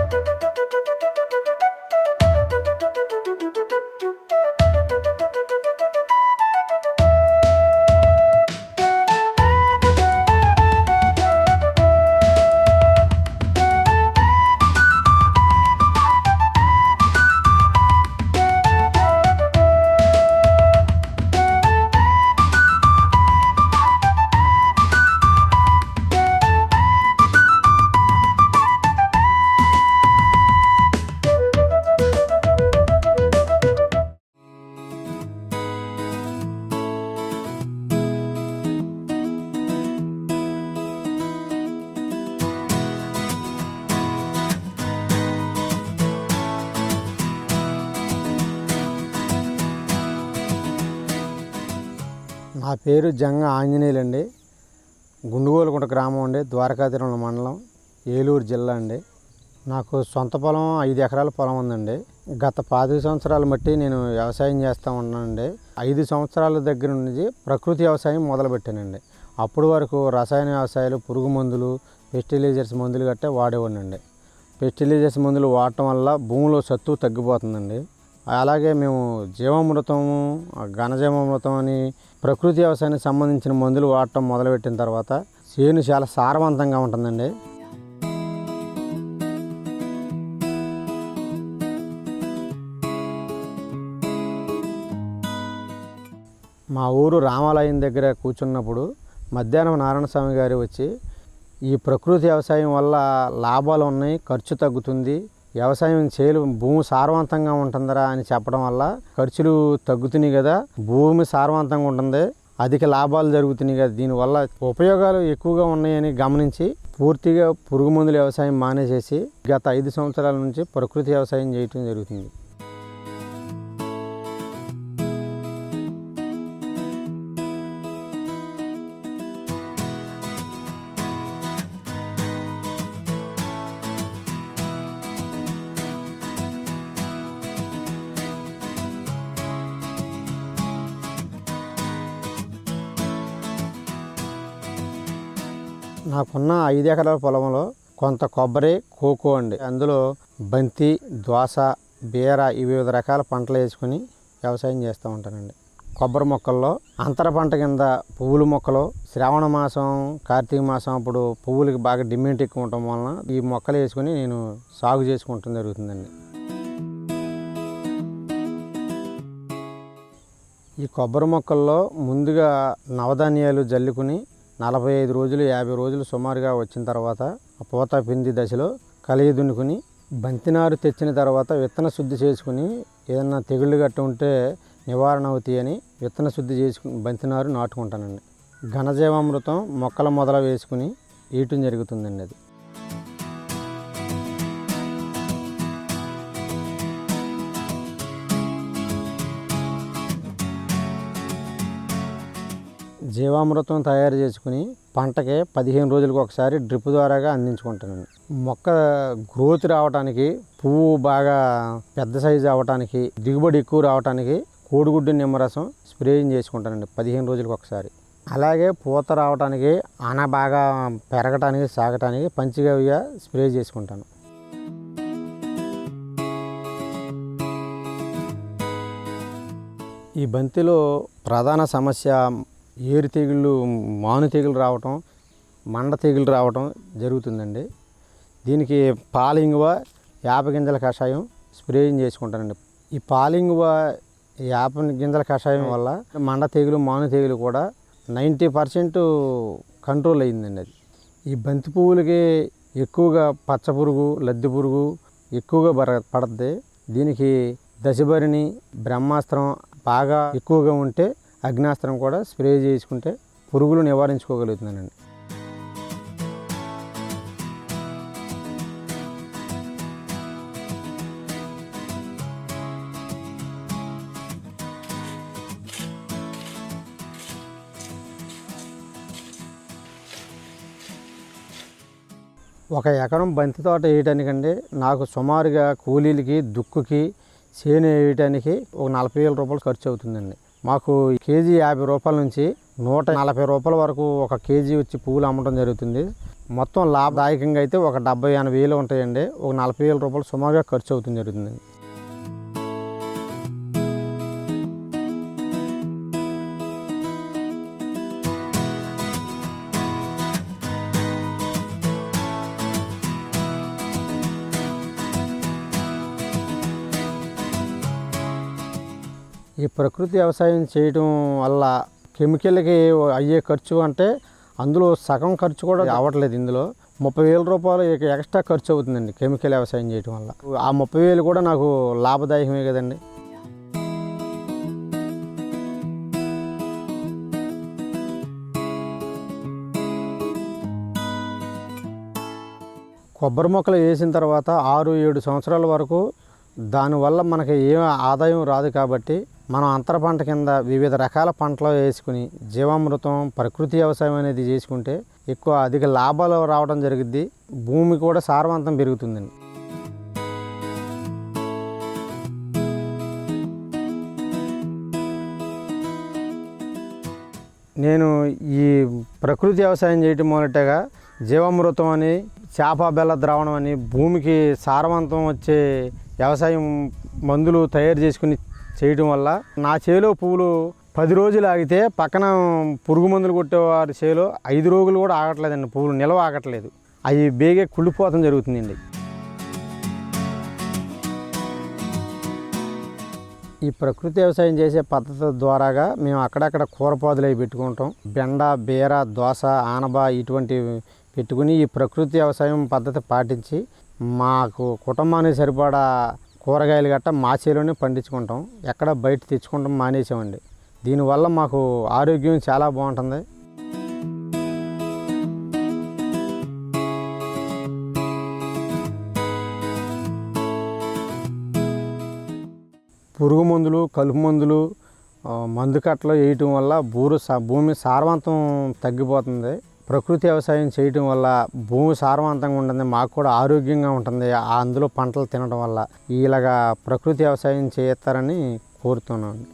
నా పేరు జంగ ఆంజనేయులు అండి. గుండుగోలుకుంట గ్రామం అండి, ద్వారకాతిరుమల మండలం, ఏలూరు జిల్లా అండి. నాకు సొంత పొలం 5 ఎకరాల పొలం ఉందండి. గత 15 సంవత్సరాలు బట్టి నేను వ్యవసాయం చేస్తూ ఉన్నానండి. 5 సంవత్సరాల దగ్గర నుంచి ప్రకృతి వ్యవసాయం మొదలుపెట్టానండి. అప్పటి వరకు రసాయన వ్యవసాయాలు, పురుగు మందులు, పెస్టిలైజర్స్ మందులు గట్టే వాడేవాడినండి. పెస్టిలైజర్స్ మందులు వాడటం వల్ల భూమిలో సత్తు తగ్గిపోతుందండి. అలాగే మేము జీవామృతము, ఘనజీవామృతం అని ప్రకృతి వ్యవసాయానికి సంబంధించిన మందులు వాడటం మొదలుపెట్టిన తర్వాత చేను చాలా సారవంతంగా ఉంటుందండి. మా ఊరు రామాలయం దగ్గర కూర్చున్నప్పుడు మధ్యాహ్నం నారాయణస్వామి గారు వచ్చి, ఈ ప్రకృతి వ్యవసాయం వల్ల లాభాలు ఉన్నాయి, ఖర్చు తగ్గుతుంది, వ్యవసాయం చేయలు భూమి సారవంతంగా ఉంటుందరా అని చెప్పడం వల్ల ఖర్చులు తగ్గుతున్నాయి కదా, భూమి సారవంతంగా ఉంటుంది, అధిక లాభాలు జరుగుతున్నాయి కదా, దీనివల్ల ఉపయోగాలు ఎక్కువగా ఉన్నాయని గమనించి పూర్తిగా పురుగు మందుల వ్యవసాయం మానేసేసి గత 5 సంవత్సరాల నుంచి ప్రకృతి వ్యవసాయం చేయటం జరుగుతుంది. నాకున్న 5 ఎకరాల పొలంలో కొంత కొబ్బరి, కోకో అండి. అందులో బంతి, దోస, బీర ఈ వివిధ రకాల పంటలు వేసుకుని వ్యవసాయం చేస్తూ ఉంటానండి. కొబ్బరి మొక్కల్లో అంతర పంట కింద పువ్వుల మొక్కలు, శ్రావణ మాసం, కార్తీక మాసం అప్పుడు పువ్వులకి బాగా డిమాండ్ ఎక్కువ ఉండటం వలన ఈ మొక్కలు వేసుకుని నేను సాగు చేసుకుంటం జరుగుతుందండి. ఈ కొబ్బరి మొక్కల్లో ముందుగా నవధాన్యాలు జల్లుకుని 45 రోజులు 50 రోజులు సుమారుగా వచ్చిన తర్వాత పూత పిండి దశలో కలిగి దున్నుకుని బంతినారు తెచ్చిన తర్వాత విత్తన శుద్ధి చేసుకుని ఏదన్నా తెగుళ్ళు గట్ట ఉంటే నివారణ అవుతాయని విత్తన శుద్ధి చేసుకుని బంతినారు నాటుకుంటానండి. ఘనజీవామృతం మొక్కల మొదల వేసుకుని వేయటం జరుగుతుందండి. అది జీవామృతం తయారు చేసుకుని పంటకి 15 రోజులకు ఒకసారి డ్రిప్ ద్వారాగా అందించుకుంటానండి. మొక్క గ్రోత్ రావడానికి, పువ్వు బాగా పెద్ద సైజు అవ్వటానికి, దిగుబడి ఎక్కువ రావడానికి కోడిగుడ్డు నిమ్మరసం స్ప్రేయింగ్ చేసుకుంటానండి 15 రోజులకు ఒకసారి. అలాగే పూత రావడానికి, ఆన బాగా పెరగటానికి, సాగటానికి పంచగవ్య స్ప్రే చేసుకుంటాను. ఈ బంతిలో ప్రధాన సమస్య ఏరు తెగుళ్ళు, మాను తెగులు రావటం, మండ తెగులు రావటం జరుగుతుందండి. దీనికి పాలింగువ, యాప గింజల కషాయం స్ప్రేయింగ్ చేసుకుంటానండి. ఈ పాలింగువ, యాప గింజల కషాయం వల్ల మండ తెగులు, మాను తెగులు కూడా 90% కంట్రోల్ అయ్యిందండి. అది ఈ బంతి పువ్వులకి ఎక్కువగా పచ్చ పురుగు, లద్దె పురుగు ఎక్కువగా పడుతుంది. దీనికి దశభరిణి, బ్రహ్మాస్త్రం బాగా ఎక్కువగా ఉంటే అగ్నాస్త్రం కూడా స్ప్రే చేసుకుంటే పురుగులు నివారించుకోగలుగుతున్నానండి. ఒక ఎకరం బంతి తోట వేయటానికండి నాకు సుమారుగా కూలీలకి, దుక్కుకి, చేను వేయటానికి ఒక 40,000 రూపాయలు ఖర్చు అవుతుందండి. మాకు కేజీ 50 రూపాయల నుంచి 140 రూపాయల వరకు ఒక కేజీ వచ్చి పువ్వులు అమ్మడం జరుగుతుంది. మొత్తం లాభదాయకంగా అయితే ఒక 70-80 వేలు ఉంటాయండి. ఒక 40,000 రూపాయలు సుమారుగా ఖర్చు అవుతుంది జరుగుతుందండి. ఈ ప్రకృతి వ్యవసాయం చేయడం వల్ల కెమికల్కి అయ్యే ఖర్చు అంటే అందులో సగం ఖర్చు కూడా అవ్వట్లేదు. ఇందులో 30,000 రూపాయలు ఎక్స్ట్రా ఖర్చు అవుతుందండి కెమికల్ వ్యవసాయం చేయడం వల్ల. ఆ 30,000 కూడా నాకు లాభదాయకమే కదండి. కొబ్బరి మొక్కలు వేసిన తర్వాత 6-7 సంవత్సరాల వరకు దానివల్ల మనకి ఏం ఆదాయం రాదు. కాబట్టి మనం అంతర పంట కింద వివిధ రకాల పంటలు వేసుకుని జీవామృతం ప్రకృతి వ్యవసాయం అనేది చేసుకుంటే ఎక్కువ అధిక లాభాలు రావడం జరుగుద్ది. భూమి కూడా సారవంతం పెరుగుతుందండి. నేను ఈ ప్రకృతి వ్యవసాయం చేయటం మొదటగా జీవామృతం అని చేప బెల్ల ద్రావణం అని భూమికి సారవంతం వచ్చే వ్యవసాయం మందులు తయారు చేసుకుని చేయడం వల్ల నా చేలో పువ్వులు 10 రోజులు ఆగితే పక్కన పురుగు మందులు కొట్టేవారి చేలో 5 రోజులు కూడా ఆగట్లేదండి. పువ్వులు నిల్వ ఆగట్లేదు. అవి బేగే కుళ్ళిపోవడం జరుగుతుందండి. ఈ ప్రకృతి వ్యవసాయం చేసే పద్ధతి ద్వారాగా మేము అక్కడక్కడ కూరపాదులు అవి పెట్టుకుంటాం. బెండ, బీర, దోస, ఆనబ ఇటువంటివి పెట్టుకుని ఈ ప్రకృతి వ్యవసాయం పద్ధతి పాటించి మాకు కుటుంబానికి సరిపడా కూరగాయలు గట్ట మా చేలోనే పండించుకుంటాం. ఎక్కడ బయట తెచ్చుకుంటాం మానేసామండి. దీనివల్ల మాకు ఆరోగ్యం చాలా బాగుంటుంది. పురుగు మందులు, కలుపు మందులు, మందు కట్టలు వేయటం వల్ల భూమి సారవంతం తగ్గిపోతుంది. ప్రకృతి వ్యవసాయం చేయటం వల్ల భూమి సారవంతంగా ఉంటుంది. మాకు కూడా ఆరోగ్యంగా ఉంటుంది అందులో పంటలు తినడం వల్ల. ఇలాగా ప్రకృతి వ్యవసాయం చేస్తారని కోరుతున్నాను.